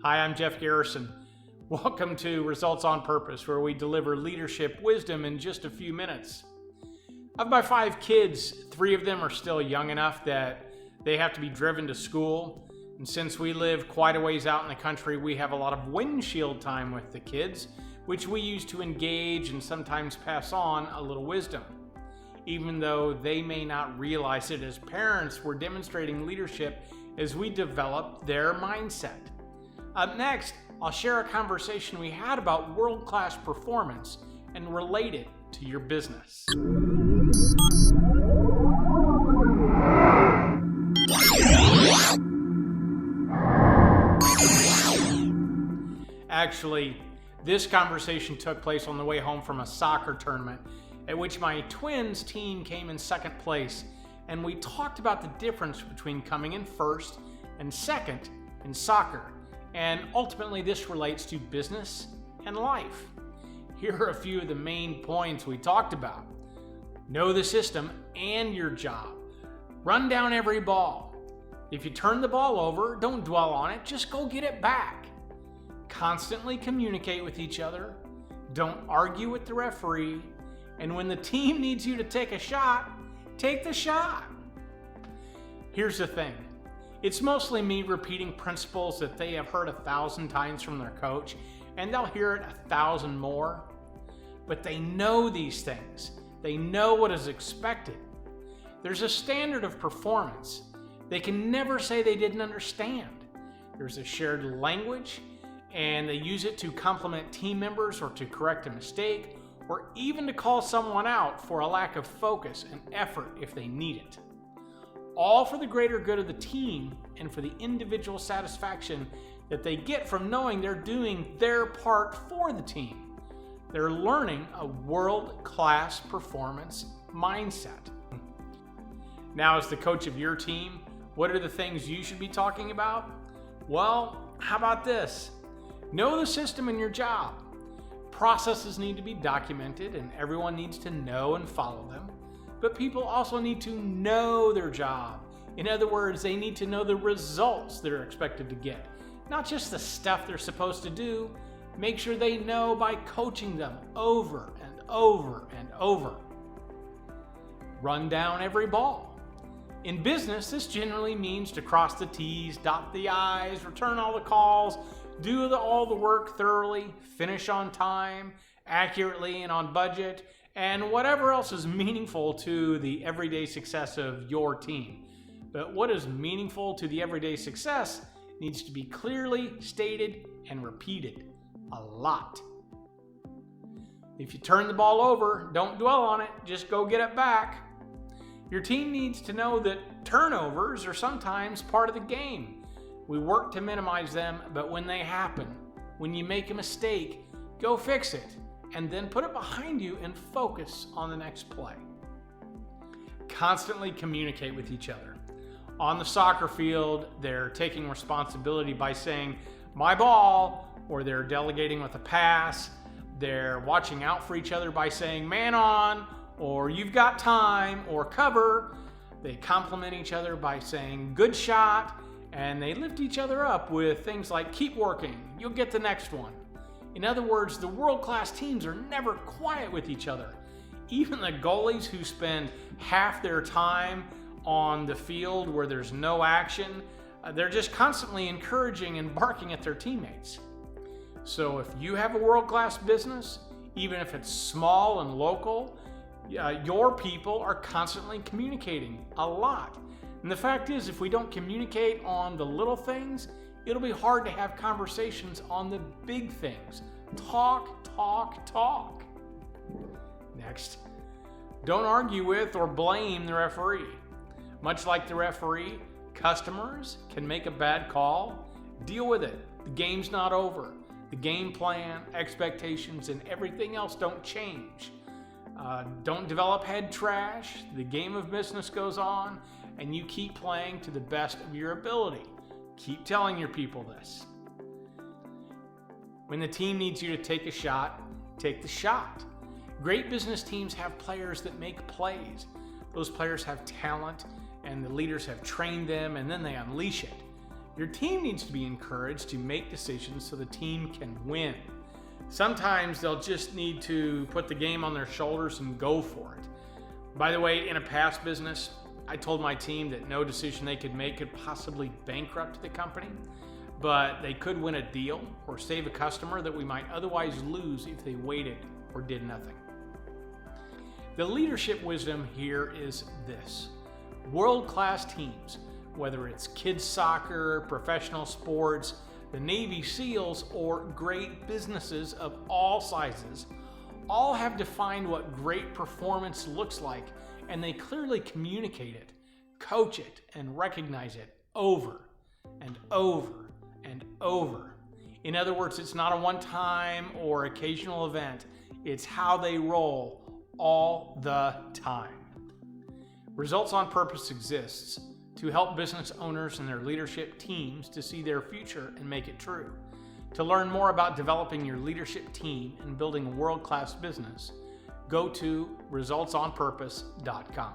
Hi, I'm Jeff Garrison. Welcome to Results on Purpose, where we deliver leadership wisdom in just a few minutes. Of my 5 kids, 3 of them are still young enough that they have to be driven to school. And since we live quite a ways out in the country, we have a lot of windshield time with the kids, which we use to engage and sometimes pass on a little wisdom. Even though they may not realize it, as parents, we're demonstrating leadership as we develop their mindset. Up next, I'll share a conversation we had about world-class performance and relate it to your business. Actually, this conversation took place on the way home from a soccer tournament at which my twins' team came in second place, and we talked about the difference between coming in first and second in soccer. And ultimately, this relates to business and life. Here are a few of the main points we talked about. Know the system and your job. Run down every ball. If you turn the ball over, don't dwell on it, just go get it back. Constantly communicate with each other. Don't argue with the referee. And when the team needs you to take a shot, take the shot. Here's the thing. It's mostly me repeating principles that they have heard 1,000 times from their coach, and they'll hear it 1,000 more. But they know these things. They know what is expected. There's a standard of performance. They can never say they didn't understand. There's a shared language, and they use it to compliment team members or to correct a mistake, or even to call someone out for a lack of focus and effort if they need it. All for the greater good of the team and for the individual satisfaction that they get from knowing they're doing their part for the team. They're learning a world-class performance mindset. Now, as the coach of your team, what are the things you should be talking about? Well, how about this? Know the system in your job. Processes need to be documented and everyone needs to know and follow them. But people also need to know their job. In other words, they need to know the results they're expected to get, not just the stuff they're supposed to do. Make sure they know by coaching them over and over and over. Run down every ball. In business, this generally means to cross the T's, dot the I's, return all the calls, do all the work thoroughly, finish on time, accurately and on budget, and whatever else is meaningful to the everyday success of your team. But what is meaningful to the everyday success needs to be clearly stated and repeated a lot. If you turn the ball over, don't dwell on it, just go get it back. Your team needs to know that turnovers are sometimes part of the game. We work to minimize them, but when they happen, when you make a mistake, go fix it. And then put it behind you and focus on the next play. Constantly communicate with each other. On the soccer field, they're taking responsibility by saying, "my ball," or they're delegating with a pass. They're watching out for each other by saying, "man on," or "you've got time," or "cover." They compliment each other by saying, "good shot," and they lift each other up with things like, "keep working, you'll get the next one." In other words, the world-class teams are never quiet with each other. Even the goalies who spend half their time on the field where there's no action, they're just constantly encouraging and barking at their teammates. So if you have a world-class business, even if it's small and local, your people are constantly communicating a lot. And the fact is, if we don't communicate on the little things, it'll be hard to have conversations on the big things. Talk, talk, talk. Next, don't argue with or blame the referee. Much like the referee, customers can make a bad call. Deal with it. The game's not over. The game plan, expectations, and everything else don't change. Don't develop head trash. The game of business goes on, and you keep playing to the best of your ability. Keep telling your people this. When the team needs you to take a shot, take the shot. Great business teams have players that make plays. Those players have talent, and the leaders have trained them, and then they unleash it. Your team needs to be encouraged to make decisions so the team can win. Sometimes they'll just need to put the game on their shoulders and go for it. By the way, in a past business, I told my team that no decision they could make could possibly bankrupt the company, but they could win a deal or save a customer that we might otherwise lose if they waited or did nothing. The leadership wisdom here is this: world-class teams, whether it's kids soccer, professional sports, the Navy SEALs, or great businesses of all sizes, all have defined what great performance looks like, and they clearly communicate it, coach it, and recognize it over and over and over. In other words, it's not a one-time or occasional event. It's how they roll all the time. Results on Purpose exists to help business owners and their leadership teams to see their future and make it true. To learn more about developing your leadership team and building a world-class business, go to resultsonpurpose.com.